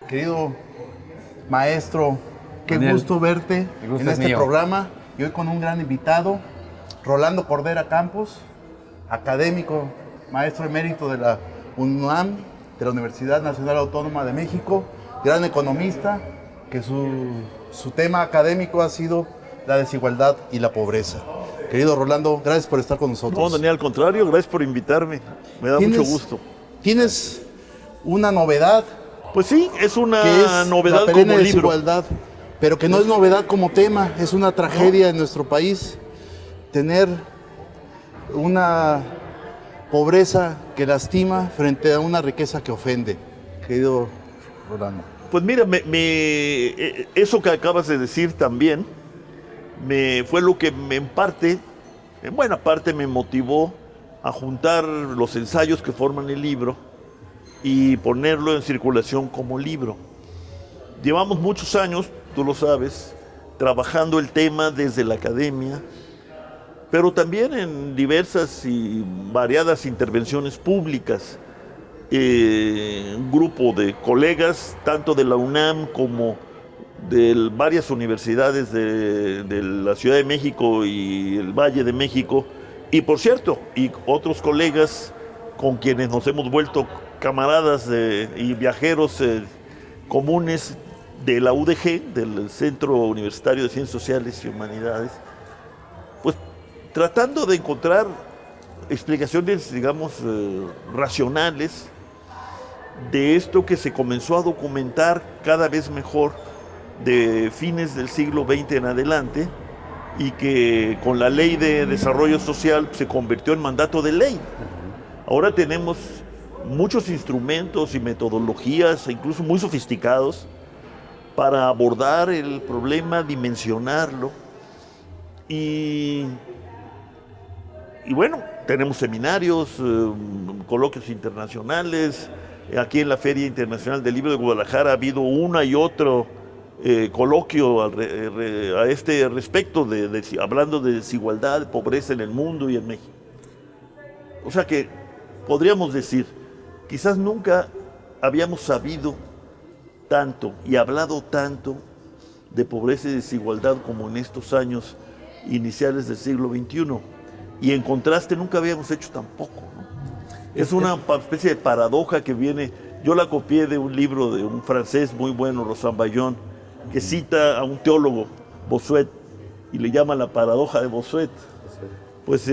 Querido maestro, qué Daniel, gusto verte el gusto en es este mío. programa y hoy con un gran invitado, Rolando Cordera Campos, académico, maestro emérito de la UNAM, de la Universidad Nacional Autónoma de México, gran economista, que su tema académico ha sido la desigualdad y la pobreza. Querido Rolando, gracias por estar con nosotros. No, Daniel, al contrario, gracias por invitarme. Me da mucho gusto. Tienes una novedad. Pues sí, es Que una es novedad la perenne como libro. desigualdad, pero que no es novedad como tema, es una tragedia en nuestro país tener una pobreza que lastima frente a una riqueza que ofende, querido Rolando. Pues mira, eso que acabas de decir también fue lo que en buena parte me motivó a juntar los ensayos que forman el libro y ponerlo en circulación como libro. Llevamos muchos años, tú lo sabes, trabajando el tema desde la academia, pero también en diversas y variadas intervenciones públicas. Un grupo de colegas, tanto de la UNAM como de varias universidades de la Ciudad de México y el Valle de México, y por cierto, y otros colegas con quienes nos hemos vuelto camaradas y viajeros comunes de la UDG, del Centro Universitario de Ciencias Sociales y Humanidades, pues tratando de encontrar explicaciones, digamos, racionales de esto que se comenzó a documentar cada vez mejor de fines del siglo XX en adelante y que con la Ley de Desarrollo Social se convirtió en mandato de ley. Ahora tenemos muchos instrumentos y metodologías, incluso muy sofisticados, para abordar el problema, dimensionarlo. Y bueno, tenemos seminarios, coloquios internacionales. Aquí en la Feria Internacional del Libro de Guadalajara ha habido una y otro coloquio a este respecto, hablando de desigualdad, de pobreza en el mundo y en México. O sea que podríamos decir, quizás nunca habíamos sabido tanto y hablado tanto de pobreza y desigualdad como en estos años iniciales del siglo XXI. Y en contraste nunca habíamos hecho tampoco, ¿no? Es una especie de paradoja que viene. Yo la copié de un libro de un francés muy bueno, Rosan Bayon, que cita a un teólogo, Bossuet, y le llama la paradoja de Bossuet. Pues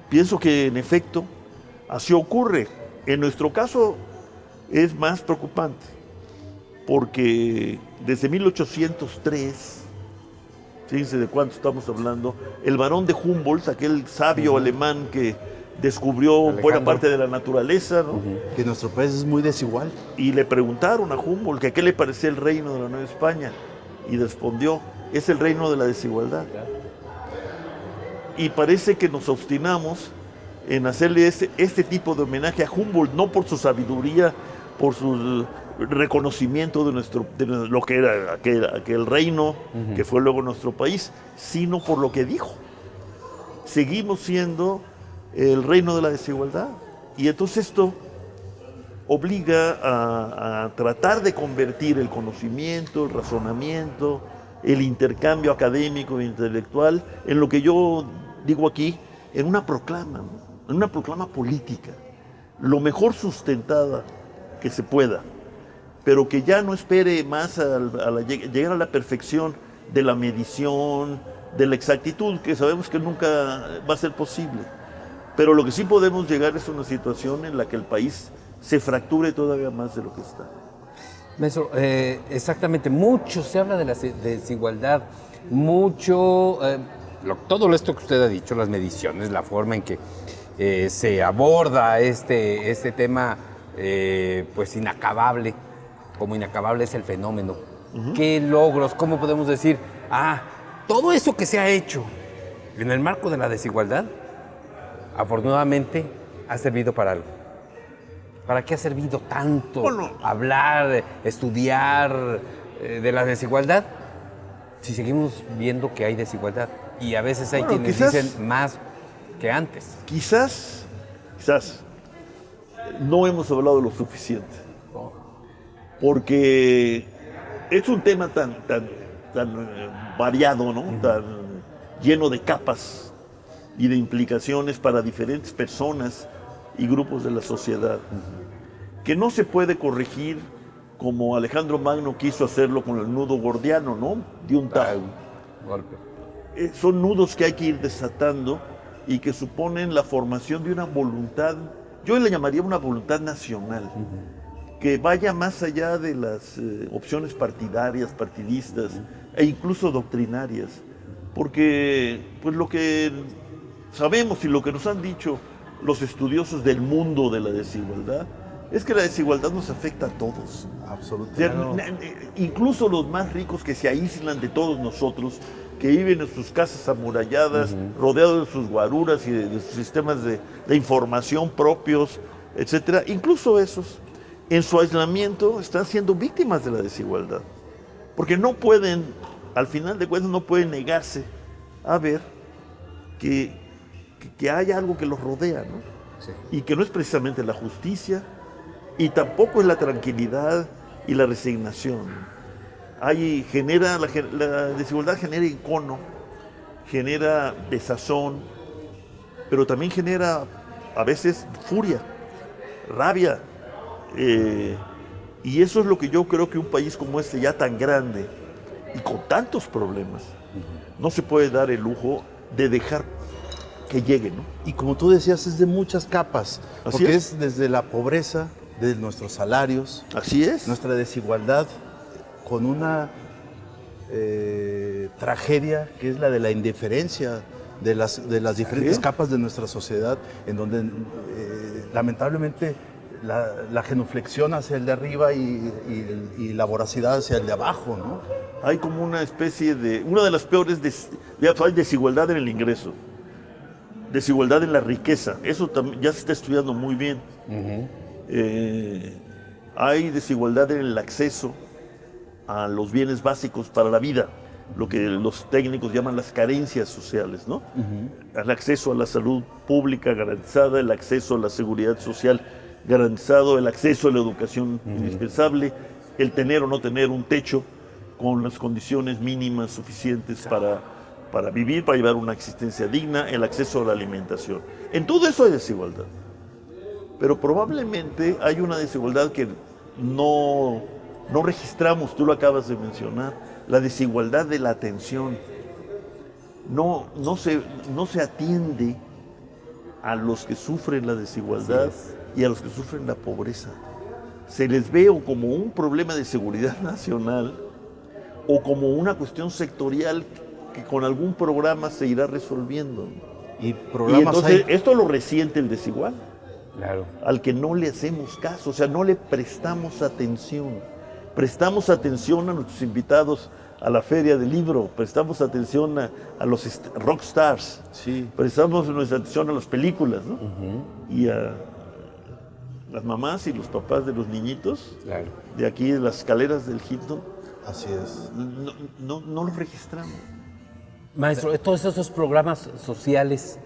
pienso que en efecto así ocurre. En nuestro caso es más preocupante, porque desde 1803, fíjense de cuánto estamos hablando, el barón de Humboldt, aquel sabio alemán que descubrió buena parte de la naturaleza, ¿no? Que nuestro país es muy desigual. Y le preguntaron a Humboldt que qué le parecía el reino de la Nueva España, y respondió, es el reino de la desigualdad. Y parece que nos obstinamos en hacerle este tipo de homenaje a Humboldt, no por su sabiduría, por su reconocimiento de lo que era aquel reino, que fue luego nuestro país, sino por lo que dijo. Seguimos siendo el reino de la desigualdad. Y entonces esto obliga a tratar de convertir el conocimiento, el razonamiento, el intercambio académico e intelectual en lo que yo digo aquí, en una proclama, ¿no? En una proclama política, lo mejor sustentada que se pueda, pero que ya no espere más llegar a la perfección de la medición, de la exactitud, que sabemos que nunca va a ser posible. Pero lo que sí podemos llegar es una situación en la que el país se fracture todavía más de lo que está. Maestro, exactamente, mucho se habla de la desigualdad, mucho, todo esto que usted ha dicho, las mediciones, la forma en que se aborda este tema, pues inacabable, como inacabable es el fenómeno. ¿Qué logros? ¿Cómo podemos decir, todo eso que se ha hecho en el marco de la desigualdad, afortunadamente ha servido para algo? ¿Para qué ha servido tanto hablar, estudiar de la desigualdad si seguimos viendo que hay desigualdad? Y a veces hay quienes dicen más que antes. Quizás no hemos hablado lo suficiente. porque es un tema tan variado, ¿no? Tan lleno de capas y de implicaciones para diferentes personas y grupos de la sociedad, que no se puede corregir como Alejandro Magno quiso hacerlo con el nudo gordiano, ¿no? De un tajo. Golpe. Son nudos que hay que ir desatando y que suponen la formación de una voluntad, yo le llamaría una voluntad nacional, que vaya más allá de las opciones partidarias, partidistas e incluso doctrinarias, porque pues lo que sabemos y lo que nos han dicho los estudiosos del mundo de la desigualdad es que la desigualdad nos afecta a todos. Absolutamente. Incluso los más ricos que se aíslan de todos nosotros, que viven en sus casas amuralladas, rodeados de sus guaruras y de sus sistemas de información propios, etcétera, incluso esos, en su aislamiento, están siendo víctimas de la desigualdad. Porque no pueden, al final de cuentas, no pueden negarse a ver que hay algo que los rodea, ¿no? Sí. Y que no es precisamente la justicia, y tampoco es la tranquilidad y la resignación. La desigualdad genera encono, genera desazón, pero también genera a veces furia, rabia. Y eso es lo que yo creo que un país como este, ya tan grande y con tantos problemas, no se puede dar el lujo de dejar que llegue, ¿no? Y como tú decías, es de muchas capas, Así porque es. es desde la pobreza, de nuestros salarios, Así es. nuestra desigualdad, con una tragedia que es la de la indiferencia de las diferentes Sí. capas de nuestra sociedad, en donde lamentablemente la genuflexión hacia el de arriba y la voracidad hacia el de abajo, ¿no? Hay como una especie de, una de las peores, hay desigualdad en el ingreso, desigualdad en la riqueza, eso también ya se está estudiando muy bien. Hay desigualdad en el acceso a los bienes básicos para la vida, lo que los técnicos llaman las carencias sociales, ¿no? El acceso a la salud pública garantizada, el acceso a la seguridad social garantizado, el acceso a la educación indispensable, el tener o no tener un techo con las condiciones mínimas suficientes para vivir, para llevar una existencia digna, el acceso a la alimentación. En todo eso hay desigualdad. Pero probablemente hay una desigualdad que no registramos, tú lo acabas de mencionar, la desigualdad de la atención. No se atiende a los que sufren la desigualdad y a los que sufren la pobreza. Se les ve o como un problema de seguridad nacional o como una cuestión sectorial que con algún programa se irá resolviendo. Y Y programas entonces hay. esto lo resiente el desigual, Claro. al que no le hacemos caso, o sea, no le prestamos atención. Prestamos atención a nuestros invitados a la feria del libro, prestamos atención a los rock stars, Sí. prestamos nuestra atención a las películas, ¿no? Y a las mamás y los papás de los niñitos, Claro. de aquí de las escaleras del Hilton, Así es. no los registramos. Maestro, todos esos programas sociales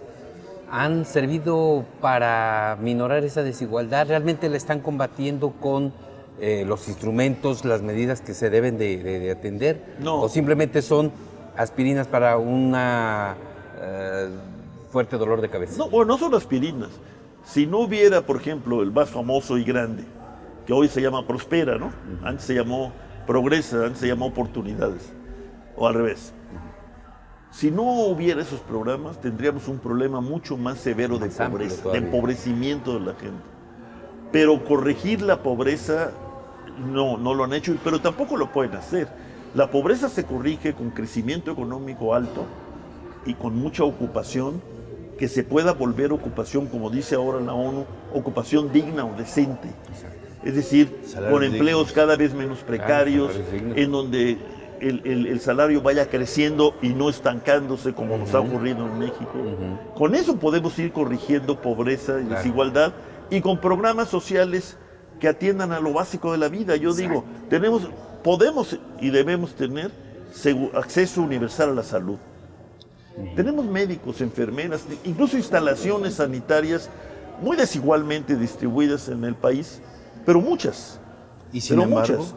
han servido para minorar esa desigualdad. ¿Realmente la están combatiendo con los instrumentos, las medidas que se deben de atender? No. ¿O simplemente son aspirinas para una fuerte dolor de cabeza? No, bueno, no son aspirinas. Si no hubiera, por ejemplo, el más famoso y grande, que hoy se llama Prospera, ¿no? Antes se llamó Progresa, antes se llamó Oportunidades, o al revés. Si no hubiera esos programas, tendríamos un problema mucho más severo de Más amplio pobreza, de todavía. empobrecimiento de la gente. Pero corregir la pobreza no lo han hecho, pero tampoco lo pueden hacer. La pobreza se corrige con crecimiento económico alto y con mucha ocupación, que se pueda volver ocupación, como dice ahora la ONU, ocupación digna o decente. Es decir, Salarios con empleos dignos. cada vez menos precarios, salarios dignos. en donde el salario vaya creciendo y no estancándose como nos ha ocurrido en México. Con eso podemos ir corrigiendo pobreza y desigualdad, y con programas sociales que atiendan a lo básico de la vida. Yo digo, podemos y debemos tener acceso universal a la salud. Tenemos médicos, enfermeras, incluso instalaciones sanitarias muy desigualmente distribuidas en el país, pero muchas. Y sin pero embargo, muchas.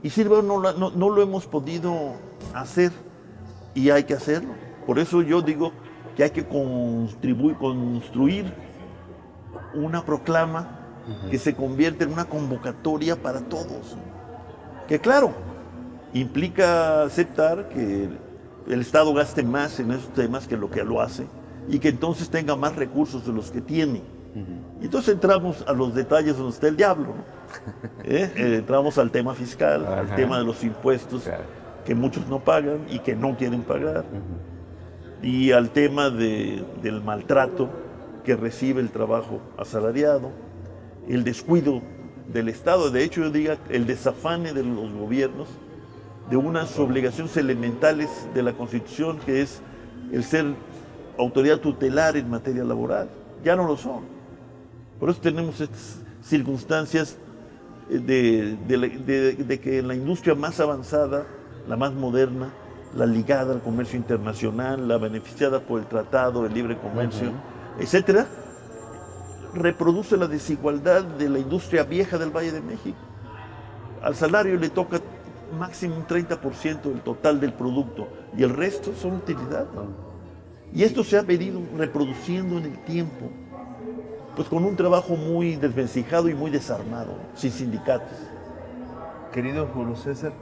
Y sin embargo no lo hemos podido hacer y hay que hacerlo. Por eso yo digo que hay que construir una proclama que se convierta en una convocatoria para todos. Que claro, implica aceptar que el Estado gaste más en esos temas que lo hace y que entonces tenga más recursos de los que tiene. Y entonces entramos a los detalles donde está el diablo, ¿no? Entramos al tema fiscal, al tema de los impuestos que muchos no pagan y que no quieren pagar, y al tema del maltrato que recibe el trabajo asalariado, el descuido del Estado, de hecho yo diga el desafane de los gobiernos de unas obligaciones elementales de la Constitución, que es el ser autoridad tutelar en materia laboral. Ya no lo son. Por eso tenemos estas circunstancias de que en la industria más avanzada, la más moderna, la ligada al comercio internacional, la beneficiada por el Tratado de Libre Comercio, etcétera, reproduce la desigualdad de la industria vieja del Valle de México. Al salario le toca máximo un 30% del total del producto y el resto son utilidad. Y esto se ha venido reproduciendo en el tiempo, pues con un trabajo muy desvencijado y muy desarmado, sin sindicatos. querido Julio César,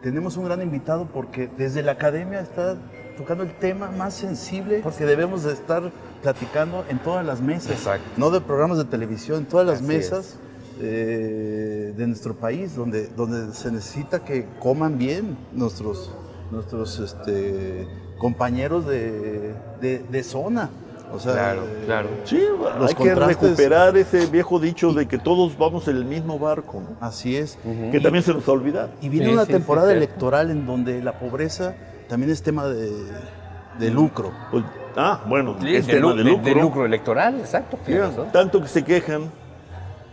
tenemos un gran invitado porque desde la academia está tocando el tema más sensible que debemos de estar platicando en todas las mesas, Exacto. no de programas de televisión, en todas las Así mesas de nuestro país, donde se necesita que coman bien nuestros compañeros de zona. O sea, Claro. Sí, los hay que contrastes- recuperar ese viejo dicho de que todos vamos en el mismo barco, ¿no? así es. Que también se nos ha olvidado. Y viene Sí, una sí, temporada sí, electoral en donde la pobreza también es tema de lucro. Pues, bueno, Sí, es de tema de lucro. lucro electoral, exacto. tiene Mira, razón. tanto que se quejan,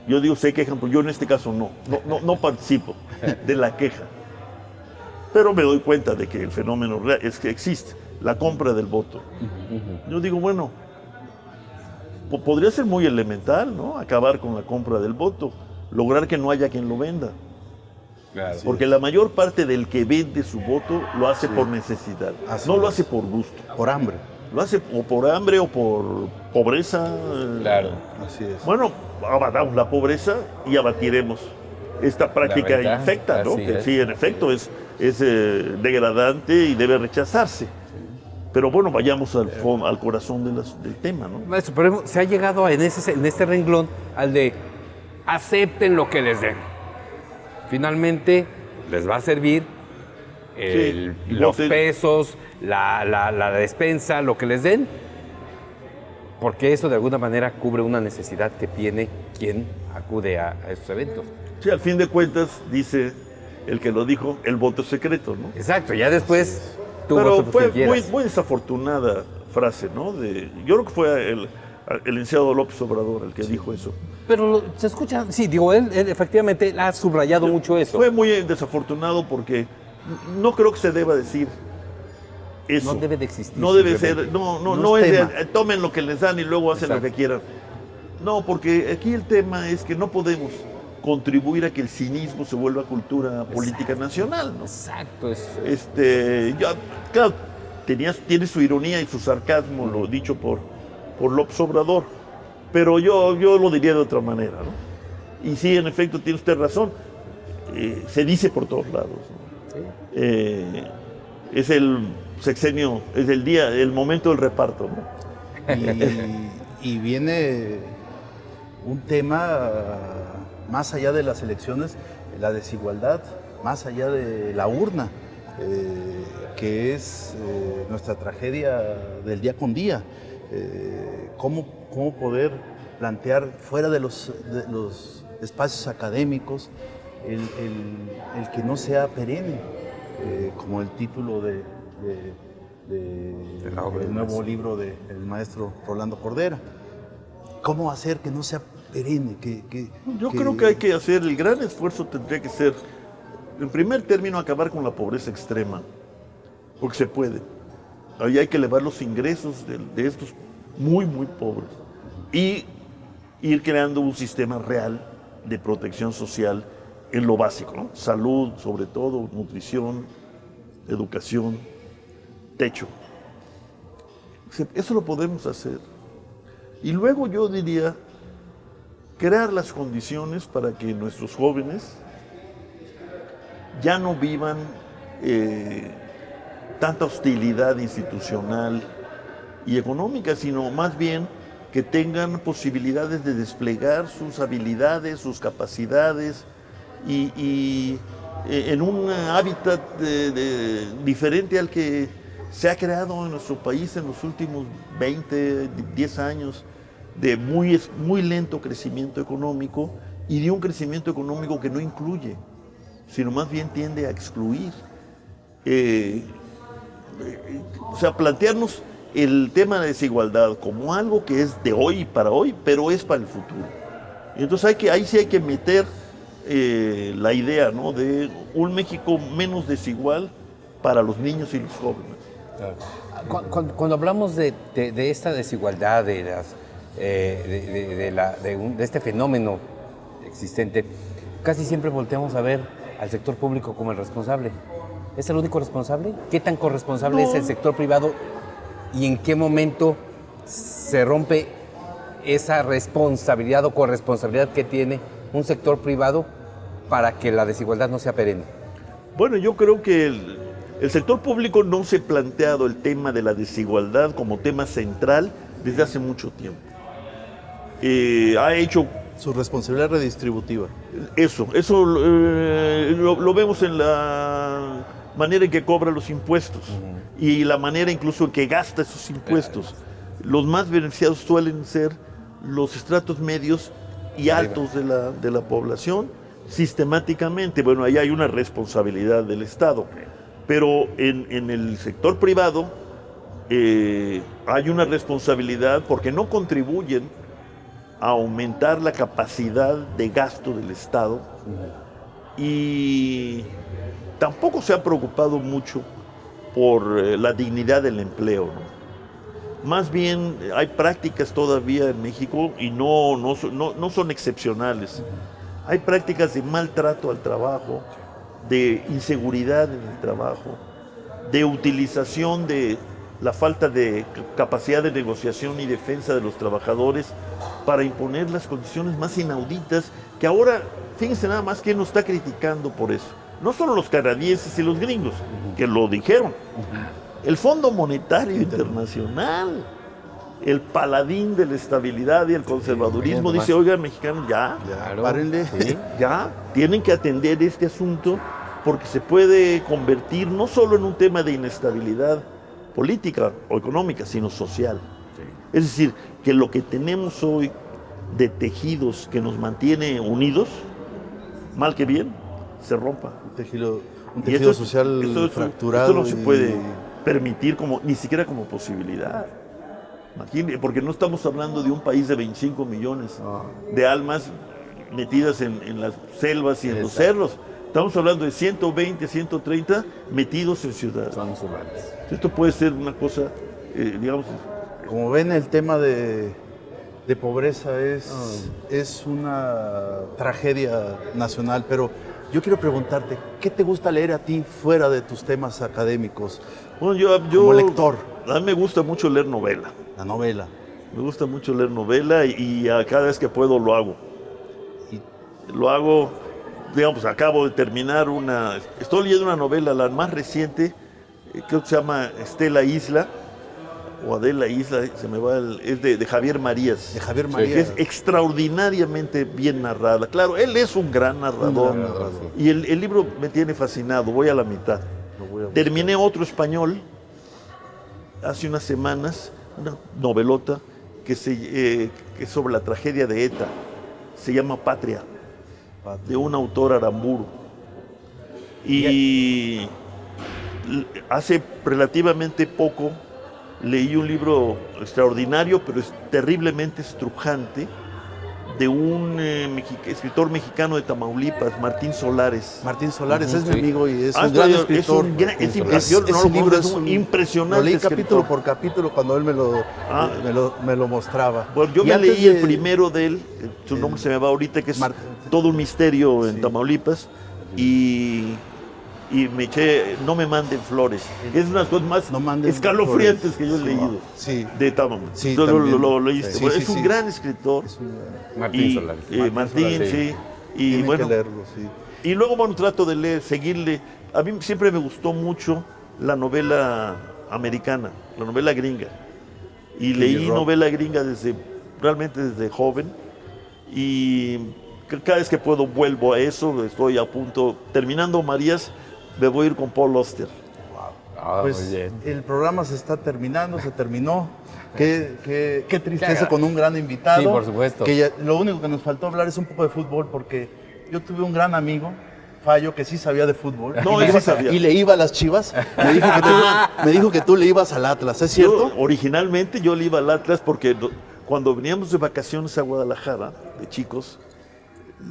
yo digo se quejan, pero yo en este caso no participo de la queja. Pero me doy cuenta de que el fenómeno real es que existe, la compra del voto. Yo digo, bueno, podría ser muy elemental, ¿no? Acabar con la compra del voto, lograr que no haya quien lo venda. Claro. Porque la mayor parte del que vende su voto lo hace por necesidad, Así no lo es. hace por gusto. Por hambre. Lo hace o por hambre o por pobreza. Claro. Así es. Bueno, abatamos la pobreza y abatiremos esta práctica renta, infecta, ¿no? así Que es. sí, en efecto, es degradante y debe rechazarse. Pero bueno, vayamos al corazón del tema, ¿no? Maestro, pero se ha llegado en este renglón al de acepten lo que les den. Finalmente les va a servir los voten. pesos, la despensa, lo que les den, porque eso de alguna manera cubre una necesidad que tiene quien acude a estos eventos. Sí, al fin de cuentas, dice el que lo dijo, el voto es secreto, ¿no? Exacto, ya después tú Pero votas por fue quien muy, quieras. muy desafortunada frase, ¿no? Yo creo que fue el licenciado López Obrador el que dijo eso. Pero se escucha, sí, digo, él efectivamente ha subrayado mucho eso. Fue muy desafortunado porque no creo que se deba decir eso. No debe de existir. No debe simplemente. ser, no No es es de tema. tomen lo que les dan y luego hacen Exacto. lo que quieran. No, porque aquí el tema es que no podemos contribuir a que el cinismo se vuelva cultura política nacional, ¿no? Exacto, es Claro, tiene su ironía y su sarcasmo, lo dicho por López Obrador, pero yo lo diría de otra manera, ¿no? Y sí, en efecto, tiene usted razón, se dice por todos lados, ¿no? Es el sexenio, es el momento del reparto, ¿no? Y viene un tema más allá de las elecciones, la desigualdad, más allá de la urna, que es nuestra tragedia del día con día. ¿Cómo poder plantear fuera de los espacios académicos el que no sea perenne, como el título del la obra del nuevo maestro. libro del maestro Rolando Cordera? ¿Cómo hacer que no sea perenne? Yo creo que hay que hacer, el gran esfuerzo tendría que ser, en primer término, acabar con la pobreza extrema, porque se puede. Ahí hay que elevar los ingresos de estos muy, muy pobres y ir creando un sistema real de protección social en lo básico, ¿no? Salud, sobre todo, nutrición, educación, techo. Eso lo podemos hacer. Y luego yo diría, crear las condiciones para que nuestros jóvenes ya no vivan tanta hostilidad institucional y económica, sino más bien que tengan posibilidades de desplegar sus habilidades, sus capacidades y en un hábitat diferente al que se ha creado en nuestro país en los últimos 20, 10 años de muy lento crecimiento económico y de un crecimiento económico que no incluye, sino más bien tiende a excluir. O sea, plantearnos el tema de desigualdad como algo que es de hoy para hoy, pero es para el futuro. Y entonces ahí sí hay que meter la idea, ¿no?, de un México menos desigual para los niños y los jóvenes. Cuando hablamos de esta desigualdad, de este fenómeno existente, casi siempre volteamos a ver al sector público como el responsable. ¿Es el único responsable? ¿Qué tan corresponsable es el sector privado? ¿Y en qué momento se rompe esa responsabilidad o corresponsabilidad que tiene un sector privado para que la desigualdad no sea perenne? Bueno, yo creo que el sector público no se ha planteado el tema de la desigualdad como tema central desde hace mucho tiempo. Ha hecho Su responsabilidad redistributiva. eso lo vemos en la manera en que cobra los impuestos y la manera incluso en que gasta esos impuestos. Los más beneficiados suelen ser los estratos medios y altos de la población sistemáticamente. Bueno, ahí hay una responsabilidad del Estado, pero en el sector privado hay una responsabilidad porque no contribuyen a aumentar la capacidad de gasto del Estado y tampoco se ha preocupado mucho por la dignidad del empleo, ¿no? Más bien hay prácticas todavía en México y no son excepcionales. Hay prácticas de maltrato al trabajo, de inseguridad en el trabajo, de utilización de la falta de capacidad de negociación y defensa de los trabajadores para imponer las condiciones más inauditas, que ahora, fíjense nada más quién nos está criticando por eso. No solo los canadienses y los gringos, que lo dijeron. El Fondo Monetario Internacional, el paladín de la estabilidad y el conservadurismo, dice, oigan, mexicanos, ya, Párenle. Sí. ya, tienen que atender este asunto porque se puede convertir no solo en un tema de inestabilidad política o económica, sino social. Es decir, que lo que tenemos hoy de tejidos que nos mantiene unidos, mal que bien, se rompa. Un tejido Y eso social fracturado. Esto no se puede permitir ni siquiera como posibilidad. Imagínate, porque no estamos hablando de un país de 25 millones de almas metidas en las selvas y en los cerros. Estamos hablando de 120, 130 metidos en ciudades. Zonas urbanas. Esto puede ser una cosa, digamos... Como ven, el tema de pobreza es una tragedia nacional, pero yo quiero preguntarte, ¿qué te gusta leer a ti fuera de tus temas académicos? Bueno, yo como lector. A mí me gusta mucho leer novela. La novela. Me gusta mucho leer novela y cada vez que puedo lo hago. Lo hago, digamos, acabo de terminar estoy leyendo una novela, la más reciente, creo que se llama Estela Isla, o Adela Isla, es de Javier Marías. De Javier Marías. Que es extraordinariamente bien narrada. Claro, él es un gran narrador. Y el libro me tiene fascinado, voy a la mitad. Terminé otro español hace unas semanas, una novelota que es sobre la tragedia de ETA. Se llama Patria, de un autor aramburu. Y hace relativamente poco leí un libro extraordinario, pero es terriblemente estrujante, de un escritor mexicano de Tamaulipas, Martín Solares. Martín Solares es mi amigo y es un gran gran escritor. Ese libro es impresionante. Lo leí escritor. capítulo por capítulo cuando él me lo mostraba. Bueno, yo Y me antes leí el primero de él, su nombre se me va ahorita, que es todo un misterio en Tamaulipas, y me eché No me manden flores, que es una de las cosas más escalofriantes que yo he leído de Tamaulipas. Sí, entonces lo leíste. Sí, Bueno, sí, es un sí. gran escritor. Martín Solares. Martín, sí. Y Tienen bueno, que leerlo, sí. y luego, bueno, trato de leer, seguirle. A mí siempre me gustó mucho la novela americana, la novela gringa. Y leí novela gringa realmente desde joven. Y cada vez que puedo vuelvo a eso. Estoy a punto, terminando Marías, me voy a ir con Paul Auster. Pues muy bien. el programa se está terminando, se terminó. Qué tristeza Qué con un gran invitado. Sí, por supuesto. Lo único que nos faltó hablar es un poco de fútbol, porque yo tuve un gran amigo, Fallo, que sí sabía de fútbol. No, él sí sabía. Y le iba a las Chivas. Me dijo que tú le ibas al Atlas, ¿es cierto? Originalmente yo le iba al Atlas porque cuando veníamos de vacaciones a Guadalajara, de chicos,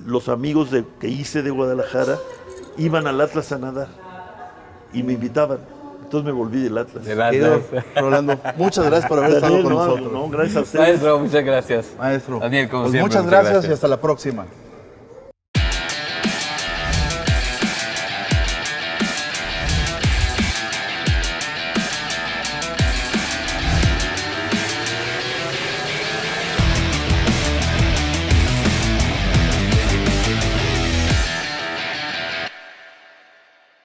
los amigos que hice de Guadalajara iban al Atlas a nadar y me invitaban. Entonces me volví del Atlas. Querido Rolando, muchas gracias por haber estado con nosotros. No, gracias a ustedes. Maestro, muchas gracias. Maestro, Daniel, como pues siempre, muchas gracias y hasta la próxima.